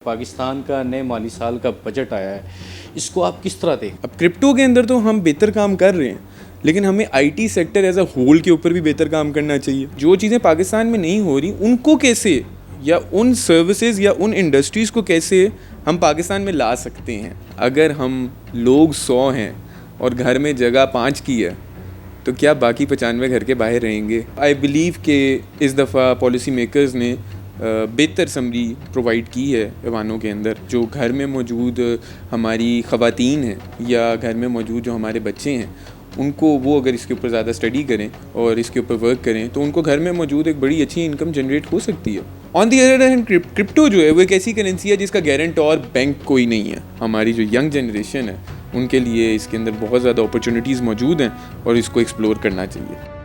पाकिस्तान का नए माली साल का बजट आया है, इसको आप किस तरह देखें? अब क्रिप्टो के अंदर तो हम बेहतर काम कर रहे हैं, लेकिन हमें IT sector as a whole के ऊपर भी बेहतर काम करना चाहिए। जो चीज़ें पाकिस्तान में नहीं हो रही उनको कैसे, या उन सर्विसेज या उन इंडस्ट्रीज़ को कैसे हम पाकिस्तान में ला सकते हैं। अगर हम लोग 100 हैं और घर में जगह 5 की है, तो क्या बाकी 95 घर के बाहर रहेंगे? आई बिलीव कि इस दफ़ा पॉलिसी मेकर्स ने बेहतर समरी प्रोवाइड की है ऐवानों के अंदर। जो घर में मौजूद हमारी ख़वातीन हैं या घर में मौजूद जो हमारे बच्चे हैं, उनको वो अगर इसके ऊपर ज़्यादा स्टडी करें और इसके ऊपर वर्क करें तो उनको घर में मौजूद एक बड़ी अच्छी इनकम जनरेट हो सकती है। On the other hand crypto जो है वो एक ऐसी करेंसी है जिसका गारंटर बैंक कोई नहीं है। हमारी जो यंग जनरेशन है उनके लिए इसके अंदर बहुत ज़्यादा अपॉर्चुनिटीज़ मौजूद हैं और इसको एक्सप्लोर करना चाहिए।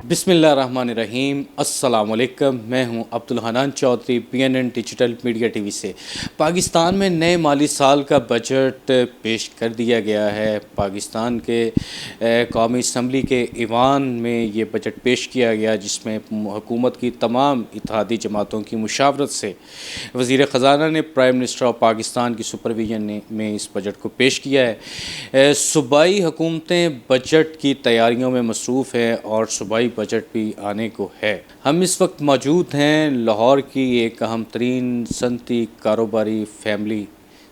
बिस्मिल्लाहिर्रहमानिर्रहीम, अस्सलाम वालेकुम। मैं हूं Abdul Hanan Chaudhry, PNN digital media TV से। पाकिस्तान में नए माली साल का बजट पेश कर दिया गया है। पाकिस्तान के कौमी असम्बली के ईवान में ये बजट पेश किया गया, जिसमें हुकूमत की तमाम इत्तेहादी जमातों की मुशावरत से वज़ीर ख़जाना ने प्राइम मिनिस्टर ऑफ पाकिस्तान की सुपरविजन में इस बजट को पेश किया है। सूबाई हुकूमतें बजट की तैयारियों में मसरूफ़ हैं और सूबाई बजट भी आने को है। हम इस वक्त मौजूद हैं लाहौर की एक अहम तरीन सनती कारोबारी फैमिली,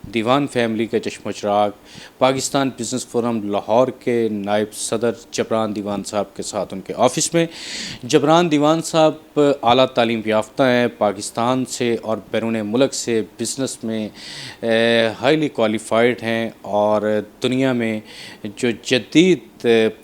दीवान फैमिली के चश्मो चिराग पाकिस्तान बिज़नेस फोरम लाहौर के नायब सदर जबरान दीवान साहब के साथ उनके ऑफ़िस में। जबरान दीवान साहब आला तालीम याफ्ता हैं, पाकिस्तान से और बैरून मुल्क से बिज़नेस में हाईली क्वालिफाइड हैं और दुनिया में जो जदीद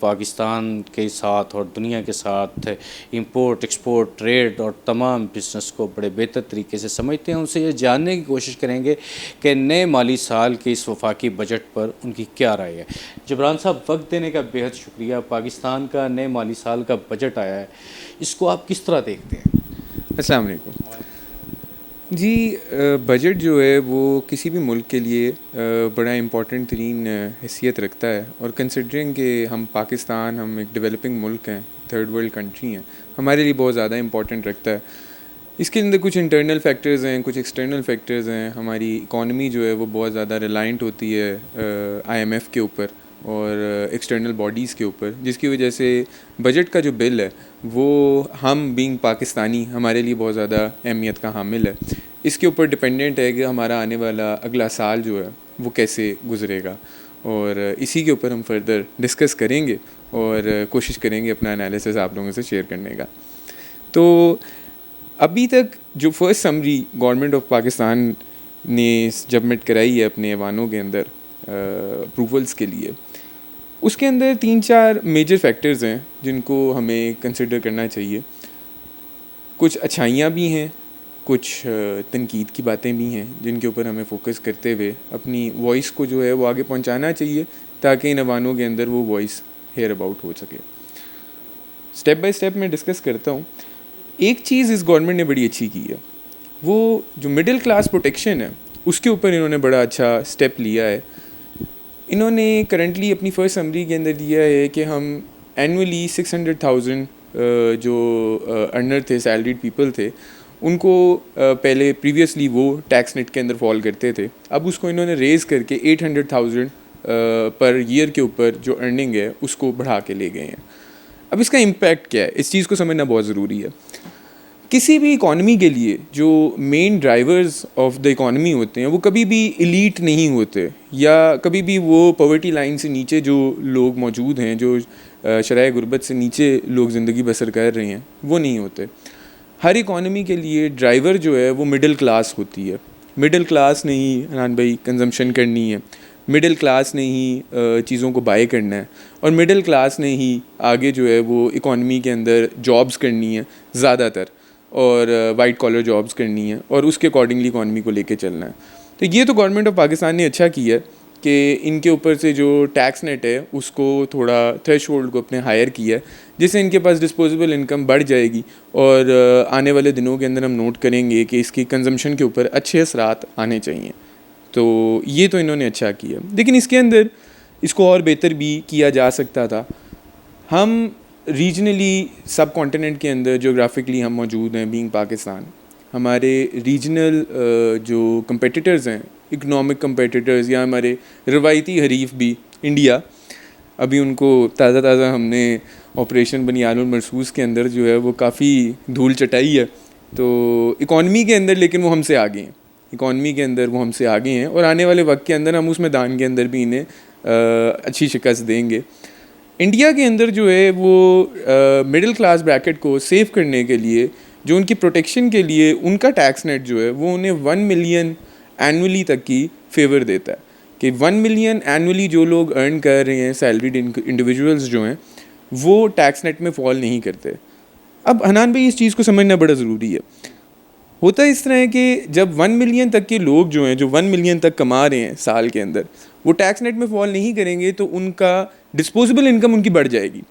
पाकिस्तान के साथ और दुनिया के साथ इंपोर्ट एक्सपोर्ट ट्रेड और तमाम बिज़नेस को बड़े बेहतर तरीके से समझते हैं। उनसे ये जानने की कोशिश करेंगे कि नए माली साल के इस वफाकी बजट पर उनकी क्या राय है। जबरान साहब, वक्त देने का बेहद शुक्रिया। पाकिस्तान का नए माली साल का बजट आया है, इसको आप किस तरह देखते हैं? अस्सलाम वालेकुम जी। बजट जो है वो किसी भी मुल्क के लिए बड़ा इम्पॉर्टेंट तरीन हैसियत रखता है, और कंसिडरिंग कि हम पाकिस्तान, हम एक डेवलपिंग मुल्क हैं, थर्ड वर्ल्ड कंट्री हैं, हमारे लिए बहुत ज़्यादा इम्पॉर्टेंट रखता है। इसके अंदर कुछ इंटरनल फैक्टर्स हैं, कुछ एक्सटर्नल फैक्टर्स हैं। हमारी इकॉनमी जो है वो बहुत ज़्यादा रिलायंट होती है IMF के ऊपर और एक्सटर्नल बॉडीज़ के ऊपर, जिसकी वजह से बजट का जो बिल है वो हम बीइंग पाकिस्तानी हमारे लिए बहुत ज़्यादा अहमियत का हामिल है। इसके ऊपर डिपेंडेंट है कि हमारा आने वाला अगला साल जो है वो कैसे गुजरेगा, और इसी के ऊपर हम फर्दर डिस्कस करेंगे और कोशिश करेंगे अपना एनालिसिस आप लोगों से शेयर करने का। तो अभी तक जो first summary government of Pakistan ने सबमिट कराई है अपने ऐवानों के अंदर अप्रूवल्स के लिए, उसके अंदर 3-4 मेजर फैक्टर्स हैं जिनको हमें कंसिडर करना चाहिए। कुछ अच्छाइयाँ भी हैं, कुछ तनकीद की बातें भी हैं, जिनके ऊपर हमें फोकस करते हुए अपनी वॉइस को जो है वो आगे पहुंचाना चाहिए, ताकि इन ऐवानों के अंदर वो वॉइस हेयर अबाउट हो सके। स्टेप बाय स्टेप मैं डिस्कस करता हूँ। एक चीज़ इस गवर्नमेंट ने बड़ी अच्छी की है, वो जो मिडिल क्लास प्रोटेक्शन है उसके ऊपर इन्होंने बड़ा अच्छा स्टेप लिया है। इन्होंने करंटली अपनी फर्स्ट समरी के अंदर दिया है कि हम एनुअली 600,000 जो अर्नर थे, सैलरीड पीपल थे, उनको पहले प्रीवियसली वो टैक्स नेट के अंदर फॉल करते थे, अब उसको इन्होंने रेज़ करके 800,000 पर ईयर के ऊपर जो अर्निंग है उसको बढ़ा के ले गए हैं। अब इसका इम्पैक्ट क्या है, इस चीज़ को समझना बहुत ज़रूरी है। किसी भी इकॉनमी के लिए जो main drivers of the economy होते हैं वो कभी भी एलीट नहीं होते, या कभी भी वो पॉवर्टी लाइन से नीचे जो लोग मौजूद हैं, जो शराय गुर्बत से नीचे लोग ज़िंदगी बसर कर रहे हैं, वो नहीं होते। हर इकॉनमी के लिए ड्राइवर जो है वो मिडिल क्लास होती है। मिडिल क्लास ने ही हनान भाई कंजम्पशन करनी है, मिडिल क्लास ने ही चीज़ों को बाय करना है, और मिडिल क्लास ने ही आगे जो है वो इकॉनमी के अंदर जॉब्स करनी है ज़्यादातर, और वाइट कॉलर जॉब्स करनी है, और उसके अकॉर्डिंगली इकॉनमी को लेके चलना है। तो ये तो गवर्नमेंट ऑफ पाकिस्तान ने अच्छा किया है कि इनके ऊपर से जो टैक्स नेट है उसको थोड़ा थ्रेशोल्ड को अपने हायर किया है, जिससे इनके पास डिस्पोजेबल इनकम बढ़ जाएगी, और आने वाले दिनों के अंदर हम नोट करेंगे कि इसकी कंजम्पशन के ऊपर अच्छे असरात आने चाहिए। तो ये तो इन्होंने अच्छा किया, लेकिन इसके अंदर इसको और बेहतर भी किया जा सकता था। हम रीजनली सब कॉन्टिनेंट के अंदर जोग्राफिकली हम मौजूद हैं बीइंग पाकिस्तान, हमारे रीजनल जो कंपेटिटर्स हैं, इकोनॉमिक कंपेटिटर्स या हमारे रवायती हरीफ भी इंडिया, अभी उनको ताज़ा हमने ऑपरेशन बनियानुल मरसूस के अंदर जो है वो काफ़ी धूल चटाई है। तो इकॉनमी के अंदर लेकिन वो हमसे आगे हैं, इकॉनमी के अंदर वो हमसे आगे हैं और आने वाले वक्त के अंदर हम उस मैदान के अंदर भी इन्हें अच्छी शिकस्त देंगे। इंडिया के अंदर जो है वो मिडिल क्लास ब्रैकेट को सेव करने के लिए, जो उनकी प्रोटेक्शन के लिए उनका टैक्स नेट जो है वो उन्हें 1 मिलियन एनुअली तक की फेवर देता है कि 1 मिलियन एनुअली जो लोग अर्न कर रहे हैं, सैलरीड इंडिविजुअल्स जो हैं, वो टैक्स नेट में फॉल नहीं करते। अब हनान भाई इस चीज़ को समझना बड़ा ज़रूरी है। होता इस तरह है कि जब 1 मिलियन तक के लोग जो हैं, जो 1 मिलियन तक कमा रहे हैं साल के अंदर, वो टैक्स नेट में फॉल नहीं करेंगे तो उनका डिस्पोजेबल इनकम उनकी बढ़ जाएगी,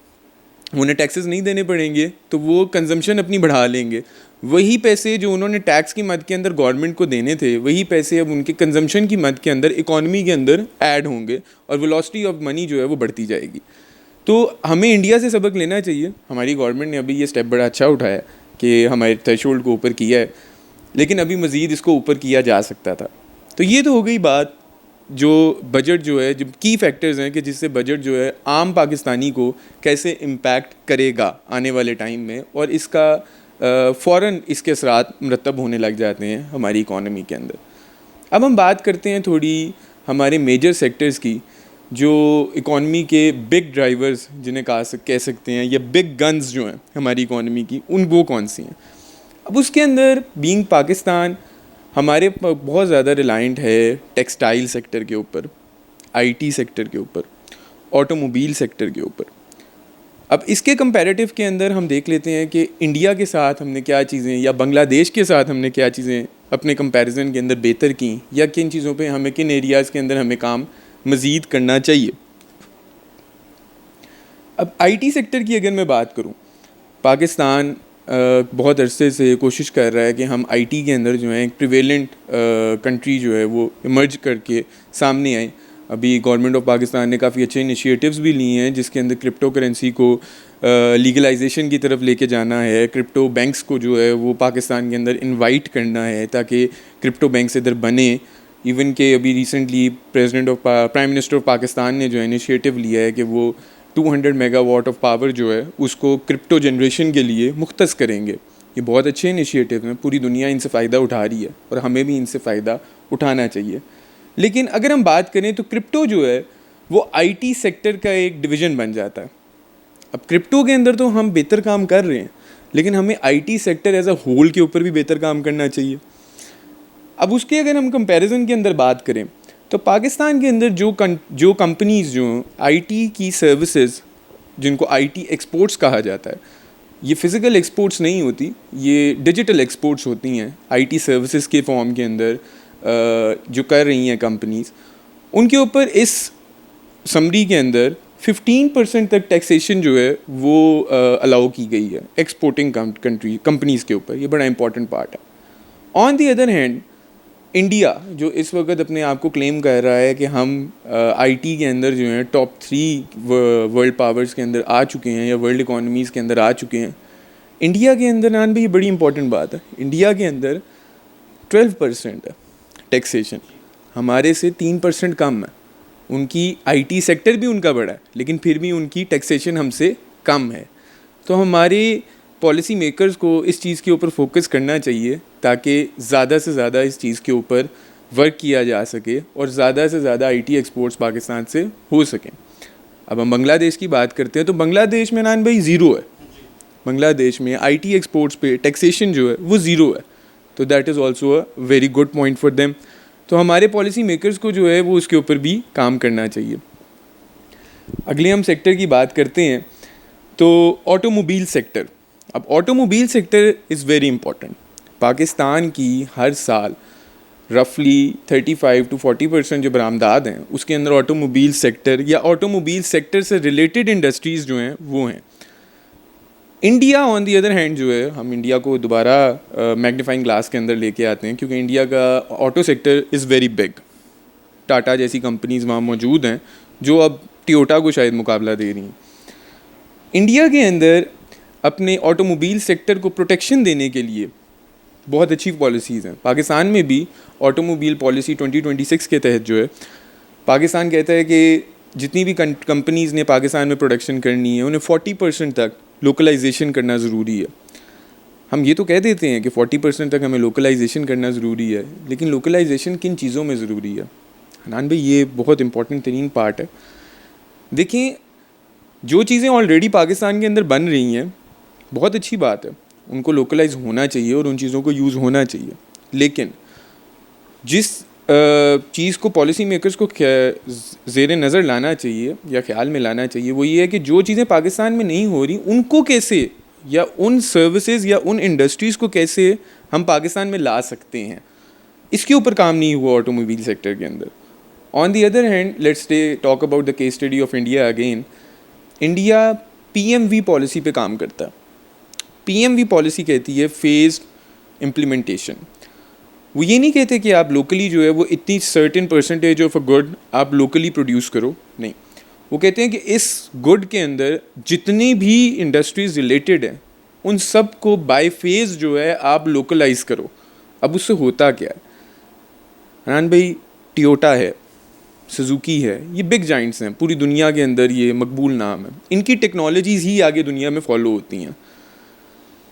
उन्हें टैक्सेस नहीं देने पड़ेंगे तो वो कंजम्पशन अपनी बढ़ा लेंगे। वही पैसे जो उन्होंने टैक्स की मद के अंदर गवर्नमेंट को देने थे, वही पैसे अब उनके कंजम्पशन की मद के अंदर इकॉनमी के अंदर ऐड होंगे और वेलोसिटी ऑफ मनी जो है वो बढ़ती जाएगी। तो हमें इंडिया से सबक लेना चाहिए। हमारी गवर्नमेंट ने अभी ये स्टेप बड़ा अच्छा उठाया कि हमारे थ्रेशोल्ड को ऊपर किया है, लेकिन अभी मज़ीद इसको ऊपर किया जा सकता था। तो ये तो हो गई बात जो बजट जो है, जो की फैक्टर्स हैं कि जिससे बजट जो है आम पाकिस्तानी को कैसे इम्पैक्ट करेगा आने वाले टाइम में, और इसका फ़ौरन इसके असरात मुरतब होने लग जाते हैं हमारी इकॉनमी के अंदर। अब हम बात करते हैं थोड़ी हमारे मेजर सेक्टर्स की, जो इकॉनमी के बिग ड्राइवर्स जिन्हें कह सकते हैं, या बिग गन्स जो हैं हमारी इकॉनमी की, वो कौन सी हैं। अब उसके अंदर बीइंग पाकिस्तान हमारे बहुत ज़्यादा रिलायंट है टेक्सटाइल सेक्टर के ऊपर, आईटी सेक्टर के ऊपर, ऑटोमोबाइल सेक्टर के ऊपर। अब इसके कंपैरेटिव के अंदर हम देख लेते हैं कि इंडिया के साथ हमने क्या चीज़ें, या बांग्लादेश के साथ हमने क्या चीज़ें अपने कंपैरिजन के अंदर बेहतर की, या किन चीज़ों पे हमें, किन एरियाज़ के अंदर हमें काम मज़ीद करना चाहिए। अब आईटी सेक्टर की अगर मैं बात करूं, पाकिस्तान बहुत अरसे से कोशिश कर रहा है कि हम आईटी के अंदर जो है एक प्रिवेलेंट कंट्री जो है वो इमर्ज करके सामने आए। अभी गवर्नमेंट ऑफ पाकिस्तान ने काफ़ी अच्छे इनिशिएटिव्स भी लिए हैं जिसके अंदर क्रिप्टो करेंसी को लीगलाइजेशन की तरफ लेके जाना है, क्रिप्टो बैंक्स को जो है वो पाकिस्तान के अंदर इनवाइट करना है ताकि क्रिप्टो बैंक्स इधर बने। इवन के अभी recently prime minister of Pakistan ने जो इनिशिएटिव लिया है कि वो 200 मेगावाट ऑफ पावर जो है उसको क्रिप्टो जनरेशन के लिए मुख्तस करेंगे। ये बहुत अच्छे इनिशिएटिव हैं, पूरी दुनिया इनसे फ़ायदा उठा रही है और हमें भी इनसे फ़ायदा उठाना चाहिए। लेकिन अगर हम बात करें तो क्रिप्टो जो है वो आईटी सेक्टर का एक डिवीज़न बन जाता है। अब क्रिप्टो के अंदर तो हम बेहतर काम कर रहे हैं, लेकिन हमें IT sector as a whole के ऊपर भी बेहतर काम करना चाहिए। अब उसके अगर हम कंपैरिजन के अंदर बात करें तो पाकिस्तान के अंदर जो कंपनीज़ जो आईटी की सर्विसेज, जिनको आईटी एक्सपोर्ट्स कहा जाता है, ये फ़िज़िकल एक्सपोर्ट्स नहीं होती, ये डिजिटल एक्सपोर्ट्स होती हैं आईटी सर्विसेज के फॉर्म के अंदर जो कर रही हैं कंपनीज़, उनके ऊपर इस समरी के अंदर 15% तक टैक्सेशन जो है वो अलाउ की गई है एक्सपोर्टिंग कंपनीज़ के ऊपर। ये बड़ा इंपॉर्टेंट पार्ट है। On the other hand India जो इस वक्त अपने आप को क्लेम कर रहा है कि हम आईटी के अंदर जो है टॉप 3 वर्ल्ड पावर्स के अंदर आ चुके हैं या वर्ल्ड इकोनॉमीज़ के अंदर आ चुके हैं, इंडिया के अंदर नान भी ये बड़ी इंपॉर्टेंट बात है, इंडिया के अंदर 12% है टैक्सेशन, हमारे से 3% कम है। उनकी आईटी सेक्टर भी उनका बड़ा है लेकिन फिर भी उनकी टैक्सेशन हमसे कम है। तो हमारे पॉलिसी मेकर्स को इस चीज़ के ऊपर फोकस करना चाहिए ताकि ज़्यादा से ज़्यादा इस चीज़ के ऊपर वर्क किया जा सके और ज़्यादा से ज़्यादा आईटी एक्सपोर्ट्स पाकिस्तान से हो सकें। अब हम बांग्लादेश की बात करते हैं तो बांग्लादेश में नान भाई ज़ीरो है, बांग्लादेश में आईटी एक्सपोर्ट्स पे टैक्सेशन जो है वो ज़ीरो है। तो that is also a very good point for them. तो हमारे पॉलिसी मेकर्स को जो है वो उसके ऊपर भी काम करना चाहिए। अगले हम सेक्टर की बात करते हैं तो ऑटोमोबाइल सेक्टर। अब automobile sector is very important. Pakistan की हर साल रफली 35 to 40% जो बरामदात हैं उसके अंदर ऑटोमोबाइल सेक्टर या ऑटोमोबाइल सेक्टर से रिलेटेड इंडस्ट्रीज़ जो हैं वो हैं। India on the other hand जो है, हम इंडिया को दोबारा मैग्नीफाइंग ग्लास के अंदर लेके आते हैं क्योंकि इंडिया का auto sector is very big. Tata जैसी कंपनीज़ वहाँ मौजूद हैं जो अब टोयोटा को शायद मुकाबला दे रही हैं। इंडिया के अंदर अपने ऑटोमोबाइल सेक्टर को प्रोटेक्शन देने के लिए बहुत अच्छी पॉलिसीज़ हैं। पाकिस्तान में भी ऑटोमोबाइल पॉलिसी 2026 के तहत जो है, पाकिस्तान कहता है कि जितनी भी कंपनीज़ ने पाकिस्तान में प्रोडक्शन करनी है उन्हें 40% तक लोकलाइजेशन करना ज़रूरी है। हम ये तो कह देते हैं कि 40% तक हमें लोकलाइजेशन करना ज़रूरी है, लेकिन लोकलाइजेशन किन चीज़ों में ज़रूरी है? हनान भाई, ये बहुत इंपॉर्टेंट तरीन पार्ट है। देखें, जो चीज़ें ऑलरेडी पाकिस्तान के अंदर बन रही हैं बहुत अच्छी बात है, उनको लोकलाइज होना चाहिए और उन चीज़ों को यूज़ होना चाहिए, लेकिन जिस चीज़ को पॉलिसी मेकर्स को ज़ेर नज़र लाना चाहिए या ख्याल में लाना चाहिए वो ये है कि जो चीज़ें पाकिस्तान में नहीं हो रही उनको कैसे, या उन सर्विसेज या उन इंडस्ट्रीज़ को कैसे हम पाकिस्तान में ला सकते हैं, इसके ऊपर काम नहीं हुआ ऑटोमोबाइल सेक्टर के अंदर। On the other hand, let's talk about the case study of India again. India PMV policy पे काम करता है। PMV पॉलिसी कहती है फेज्ड इम्प्लीमेंटेशन। वो ये नहीं कहते कि आप लोकली जो है वो इतनी certain percentage of a good आप लोकली प्रोड्यूस करो, नहीं। वो कहते हैं कि इस गुड के अंदर जितनी भी इंडस्ट्रीज़ रिलेटेड हैं उन सब को बाय फेज़ जो है आप लोकलाइज करो। अब उससे होता क्या है? हनान भाई, टोयोटा है, सुजुकी है, ये बिग जाइंट्स हैं, पूरी दुनिया के अंदर ये मकबूल नाम है। इनकी टेक्नोलॉजीज़ ही आगे दुनिया में फॉलो होती हैं।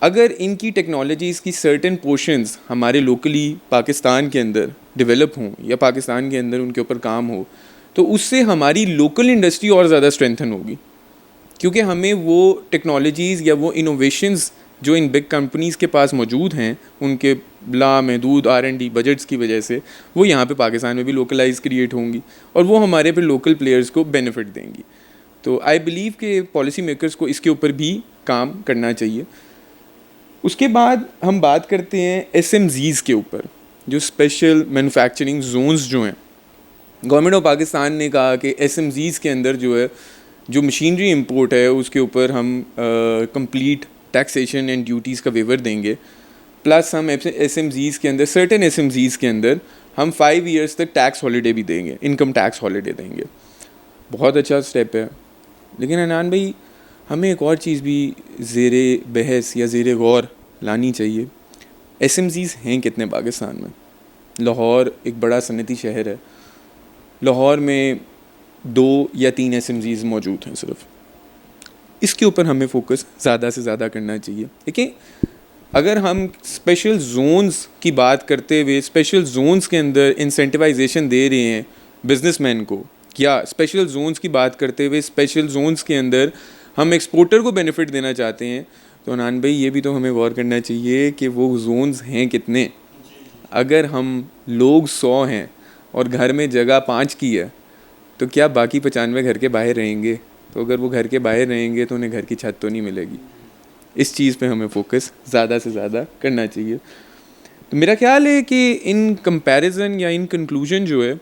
अगर इनकी टेक्नोलॉजीज़ की सर्टेन पोर्शंस हमारे लोकली पाकिस्तान के अंदर डेवलप हों या पाकिस्तान के अंदर उनके ऊपर काम हो, तो उससे हमारी लोकल इंडस्ट्री और ज़्यादा स्ट्रेंथन होगी, क्योंकि हमें वो टेक्नोलॉजीज़ या वो इनोवेशंस जो इन बिग कंपनीज़ के पास मौजूद हैं उनके बला महदूद R&D बजट्स की वजह से वो यहाँ पे पाकिस्तान में भी लोकलाइज क्रिएट होंगी और वो हमारे पे लोकल प्लेयर्स को बेनिफिट देंगी। तो आई बिलीव कि पॉलिसी मेकर्स को इसके ऊपर भी काम करना चाहिए। उसके बाद हम बात करते हैं SMZs के ऊपर, जो स्पेशल मैन्युफैक्चरिंग जोन्स जो हैं। गवर्नमेंट ऑफ पाकिस्तान ने कहा कि SMZs के अंदर जो है जो मशीनरी इंपोर्ट है उसके ऊपर हम कंप्लीट टैक्सेशन एंड ड्यूटीज़ का वेवर देंगे, प्लस हम SMZs के अंदर सर्टेन SMZs के अंदर हम 5 ईयर्स तक टैक्स हॉलीडे भी देंगे, इनकम टैक्स हॉलीडे देंगे। बहुत अच्छा स्टेप है, लेकिन अनान भाई हमें एक और चीज़ भी ज़ेरे बहस या ज़ेरे गौर लानी चाहिए। SMZs हैं कितने पाकिस्तान में? लाहौर एक बड़ा सनती शहर है, लाहौर में 2 या 3 SMZs मौजूद हैं सिर्फ। इसके ऊपर हमें फोकस ज़्यादा से ज़्यादा करना चाहिए। देखिए, अगर हम स्पेशल जोन्स की बात करते हुए स्पेशल जोन्स के अंदर इंसेंटिवाइजेशन दे रहे हैं बिजनेसमैन को, या स्पेशल जोन्स की बात करते हुए स्पेशल जोन्स के अंदर हम एक्सपोर्टर को बेनिफिट देना चाहते हैं, तो नान भाई ये भी तो हमें गौर करना चाहिए कि वो जोन्स हैं कितने। अगर हम लोग 100 हैं और घर में जगह 5 की है, तो क्या बाकी 95 घर के बाहर रहेंगे? तो अगर वो घर के बाहर रहेंगे तो उन्हें घर की छत तो नहीं मिलेगी। इस चीज़ पे हमें फोकस ज़्यादा से ज़्यादा करना चाहिए। तो मेरा ख्याल है कि इन कंपैरिजन या इन कंक्लूजन जो है,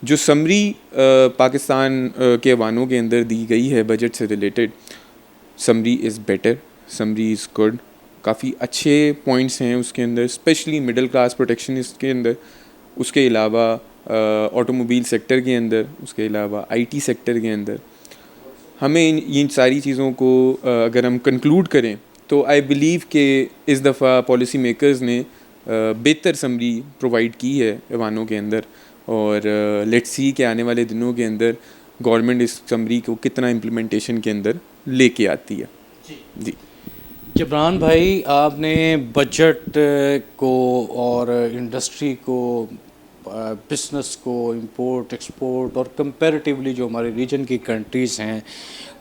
जो समरी पाकिस्तान के अवानों के अंदर दी गई है बजट से related, summary is better, summary is good. काफ़ी अच्छे पॉइंट्स हैं उसके अंदर, स्पेशली मिडिल क्लास प्रोटेक्शन इसके अंदर, उसके अलावा ऑटोमोबाइल सेक्टर के अंदर, उसके अलावा IT सेक्टर के अंदर। हमें इन सारी चीज़ों को अगर हम कंक्लूड करें तो आई बिलीव कि इस दफ़ा पॉलिसी मेकर्स ने बेहतर समरी प्रोवाइड की है ऐवानों के अंदर, और लेट्स सी कि आने वाले दिनों के अंदर गवर्नमेंट इस समरी को कितना इम्प्लीमेंटेशन के अंदर लेके आती है। जी जबरान भाई, आपने बजट को और इंडस्ट्री को, बिज़नेस को, इंपोर्ट एक्सपोर्ट और कंपैरेटिवली जो हमारे रीजन की कंट्रीज़ हैं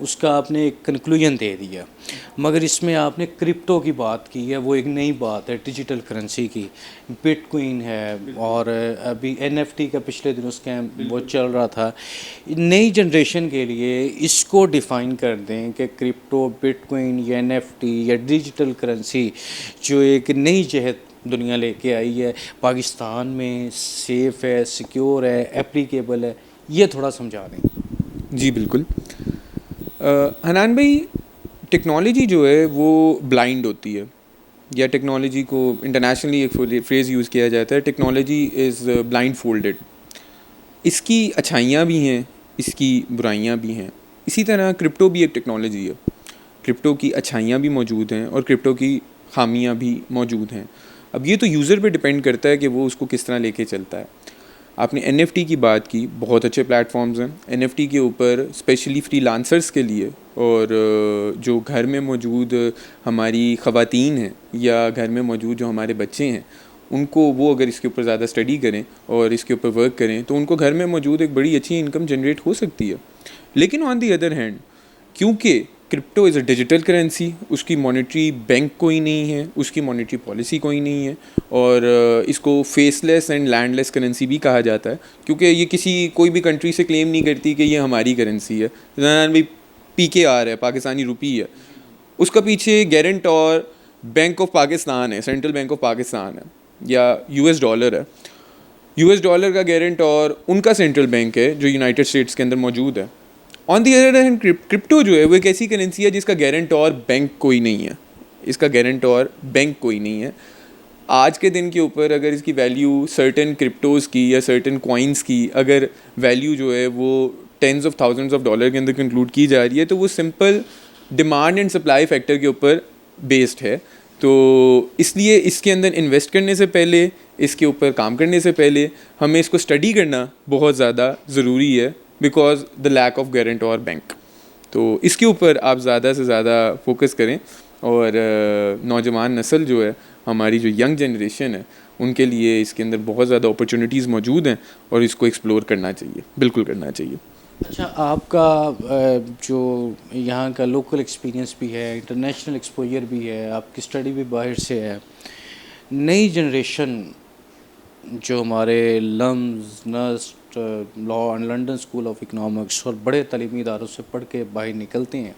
उसका आपने एक कंक्लूजन दे दिया, मगर इसमें आपने क्रिप्टो की बात की है। वो एक नई बात है डिजिटल करेंसी की, बिटकॉइन है, और अभी NFT का पिछले दिनों स्कैम वो चल रहा था। नई जनरेशन के लिए इसको डिफ़ाइन कर दें कि क्रिप्टो, बिटकॉइन या NFT या डिजिटल करेंसी जो एक नई जहत दुनिया लेके आई है, पाकिस्तान में सेफ़ है, सिक्योर है, एप्लीकेबल है, ये थोड़ा समझा दें। जी बिल्कुल। हनान भाई, टेक्नोलॉजी जो है वो ब्लाइंड होती है, या टेक्नोलॉजी को इंटरनेशनली एक फ्रेज़ यूज़ किया जाता है, टेक्नोलॉजी इज़ ब्लाइंड फोल्डेड। इसकी अच्छाइयाँ भी हैं, इसकी बुराइयाँ भी हैं। इसी तरह क्रिप्टो भी एक टेक्नोलॉजी है। क्रिप्टो की अच्छाइयाँ भी मौजूद हैं और क्रिप्टो की खामियाँ भी मौजूद हैं। अब ये तो यूज़र पे डिपेंड करता है कि वो उसको किस तरह लेके चलता है। आपने NFT की बात की, बहुत अच्छे प्लेटफॉर्म्स हैं NFT के ऊपर, स्पेशली फ्रीलांसर्स के लिए, और जो घर में मौजूद हमारी ख़वातीन हैं या घर में मौजूद जो हमारे बच्चे हैं, उनको वो अगर इसके ऊपर ज़्यादा स्टडी करें और इसके ऊपर वर्क करें तो उनको घर में मौजूद एक बड़ी अच्छी इनकम जनरेट हो सकती है। लेकिन ऑन दी अदर हैंड, क्योंकि crypto is a digital currency, उसकी मॉनेटरी बैंक कोई नहीं है, उसकी मॉनेटरी पॉलिसी कोई नहीं है, और इसको फेसलेस एंड लैंडलेस करेंसी भी कहा जाता है, क्योंकि ये कोई भी कंट्री से क्लेम नहीं करती कि ये हमारी करेंसी है। भाई PKR है, पाकिस्तानी रुपी है, उसका पीछे गारंटर बैंक ऑफ पाकिस्तान है, सेंट्रल बैंक ऑफ पाकिस्तान है, या US डॉलर है। US डॉलर का गारंटर उनका सेंट्रल बैंक है जो यूनाइटेड स्टेट्स के अंदर मौजूद है। On the other hand, crypto जो है वो एक ऐसी करेंसी है जिसका गारंटर बैंक कोई नहीं है, इसका गारंटर बैंक कोई नहीं है। आज के दिन के ऊपर अगर इसकी वैल्यू सर्टेन क्रिप्टोज़ की या सर्टेन कॉइन्स की अगर वैल्यू जो है वो tens of thousands of dollar के अंदर कंक्लूड की जा रही है, तो वो simple demand and supply factor के ऊपर बेस्ड है। तो इसलिए इसके अंदर इन्वेस्ट करने से पहले, इसके ऊपर काम करने से पहले हमें इसको स्टडी करना बहुत ज़्यादा ज़रूरी है, because the lack of guarantor bank. तो इसके ऊपर आप ज़्यादा से ज़्यादा फोकस करें, और नौजवान नस्ल जो है, हमारी जो यंग जनरेशन है, उनके लिए इसके अंदर बहुत ज़्यादा अपॉर्चुनिटीज़ मौजूद हैं और इसको एक्सप्लोर करना चाहिए, बिल्कुल करना चाहिए। अच्छा, आपका जो यहाँ का लोकल एक्सपीरियंस भी है, इंटरनेशनल एक्सपोजर भी है, आपकी स्टडी भी बाहर से है, नई जनरेशन जो हमारे LUMS NUST law and London School of Economics और बड़े तलीमी इदारों से पढ़ के बाहर निकलते हैं,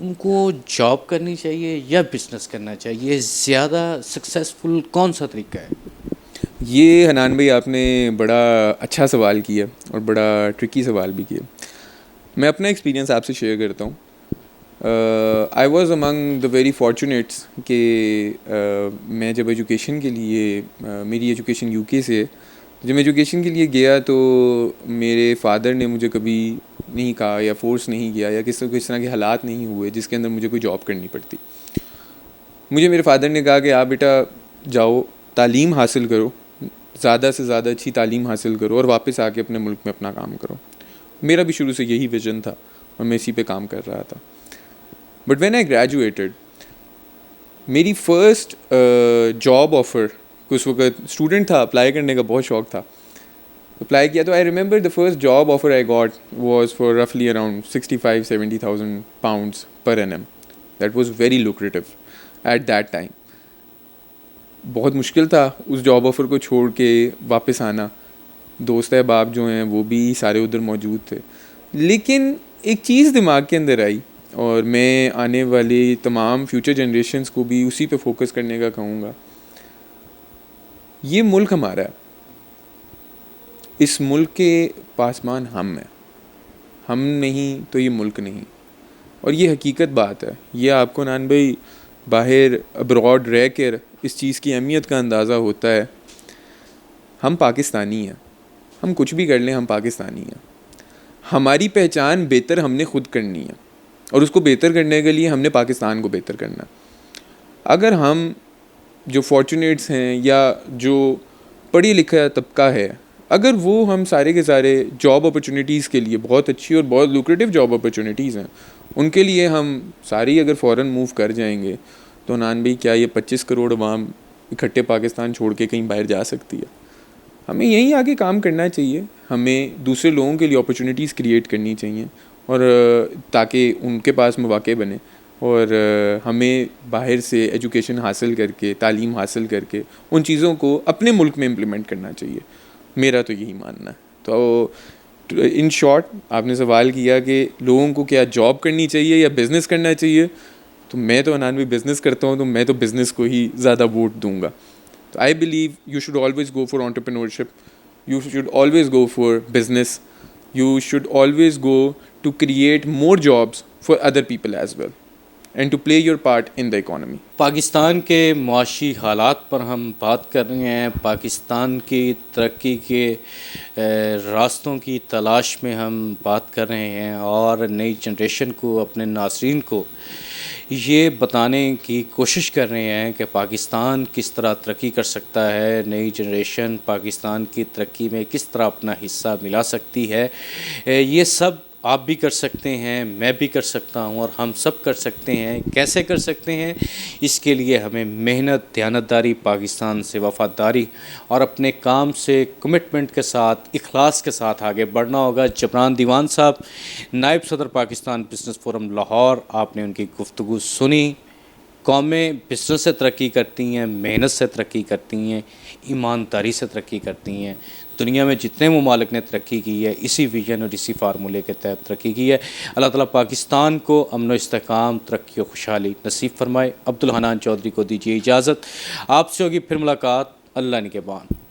उनको जॉब करनी चाहिए या बिज़नेस करना चाहिए? ज़्यादा सक्सेसफुल कौन सा तरीका है? ये हनान भाई, आपने बड़ा अच्छा सवाल किया और बड़ा ट्रिकी सवाल भी किया। मैं अपना एक्सपीरियंस आपसे शेयर करता हूँ। I was among the very फॉर्चुनेट्स कि मैं जब एजुकेशन के लिए मेरी एजुकेशन UK से, जब मैं एजुकेशन के लिए गया तो मेरे फादर ने मुझे कभी नहीं कहा या फोर्स नहीं किया या किस तरह के हालात नहीं हुए जिसके अंदर मुझे कोई जॉब करनी पड़ती। मुझे मेरे फादर ने कहा कि आप बेटा जाओ, तालीम हासिल करो, ज़्यादा से ज़्यादा अच्छी तालीम हासिल करो और वापस आके अपने मुल्क में अपना काम करो। मेरा भी शुरू से यही विज़न था और मैं इसी पे काम कर रहा था। बट व्हेन आई ग्रेजुएटेड, मेरी फ़र्स्ट जॉब ऑफ़र, उस वक्त स्टूडेंट था, अप्लाई करने का बहुत शौक़ था, अप्लाई किया तो I remember the first job offer I got was for रफली around 65-70,000 pounds per annum. That was very lucrative at that time. बहुत मुश्किल था उस जॉब ऑफ़र को छोड़ के वापस आना। दोस्त अहबाब जो हैं वो भी सारे उधर मौजूद थे, लेकिन एक चीज़ दिमाग के अंदर आई, और मैं आने वाली तमाम फ्यूचर जनरेशन्स को भी उसी पे फोकस करने का कहूँगा। ये मुल्क हमारा है, इस मुल्क के पासमान हम हैं, हम नहीं तो ये मुल्क नहीं, और ये हकीकत बात है। ये आपको नान भाई बाहर अब्रॉड रह कर इस चीज़ की अहमियत का अंदाज़ा होता है। हम पाकिस्तानी हैं, हम कुछ भी कर लें, हम पाकिस्तानी हैं। हमारी पहचान बेहतर हमने खुद करनी है, और उसको बेहतर करने के लिए हमने पाकिस्तान को बेहतर करना है। अगर हम जो फॉर्चुनेट्स हैं या जो पढ़ी लिखा तबका है, अगर वो हम सारे के सारे जॉब अपॉर्चुनिटीज़ के लिए, बहुत अच्छी और बहुत लुक्रेटिव जॉब अपॉर्चुनिटीज़ हैं, उनके लिए हम सारी अगर फ़ौरन मूव कर जाएंगे, तो नान भाई क्या ये 25 करोड़ अवाम इकट्ठे पाकिस्तान छोड़ के कहीं बाहर जा सकती है? हमें यहीं आके काम करना चाहिए, हमें दूसरे लोगों के लिए अपॉर्चुनिटीज़ क्रिएट करनी चाहिए, और ताकि उनके पास मौके बने, और हमें बाहर से एजुकेशन हासिल करके, तालीम हासिल करके उन चीज़ों को अपने मुल्क में इम्प्लीमेंट करना चाहिए। मेरा तो यही मानना है। तो इन शॉर्ट, आपने सवाल किया कि लोगों को क्या जॉब करनी चाहिए या बिज़नेस करना चाहिए, तो मैं तो अनानवी बिज़नेस करता हूँ, तो मैं तो बिज़नेस को ही ज़्यादा वोट दूंगा। तो I believe you should always go for entrepreneurship, you should always go for business, you should always go to create more jobs for other people as well, and to play your part in the economy. Pakistan के मुआशी हालात पर हम बात कर रहे हैं, पाकिस्तान की तरक्की के रास्तों की तलाश में हम बात कर रहे हैं, और नई जनरेशन को, अपने नाज़रीन को ये बताने की कोशिश कर रहे हैं कि पाकिस्तान किस तरह तरक्की कर सकता है, नई जनरेशन पाकिस्तान की तरक्की में किस तरह अपना हिस्सा मिला सकती है। ये सब आप भी कर सकते हैं, मैं भी कर सकता हूं और हम सब कर सकते हैं। कैसे कर सकते हैं? इसके लिए हमें मेहनत, दयानतदारी, पाकिस्तान से वफ़ादारी और अपने काम से कमिटमेंट के साथ, इखलास के साथ आगे बढ़ना होगा। जबरान दीवान साहब, नायब सदर पाकिस्तान बिज़नेस फोरम लाहौर, आपने उनकी गुफ्तगू सुनी। कौमें बिज़नेस से तरक्की करती हैं, मेहनत से तरक्की करती हैं, ईमानदारी से तरक्की करती हैं। दुनिया में जितने ममालिक ने तरक्की की है, इसी विजन और इसी फार्मूले के तहत तरक्की की है। अल्लाह ताला पाकिस्तान को अमन व इस्तेकाम, तरक्की और खुशहाली नसीब फरमाए। अब्दुल हनान चौधरी को दीजिए इजाज़त। आपसे होगी फिर मुलाकात। अल्लाह निगहबान।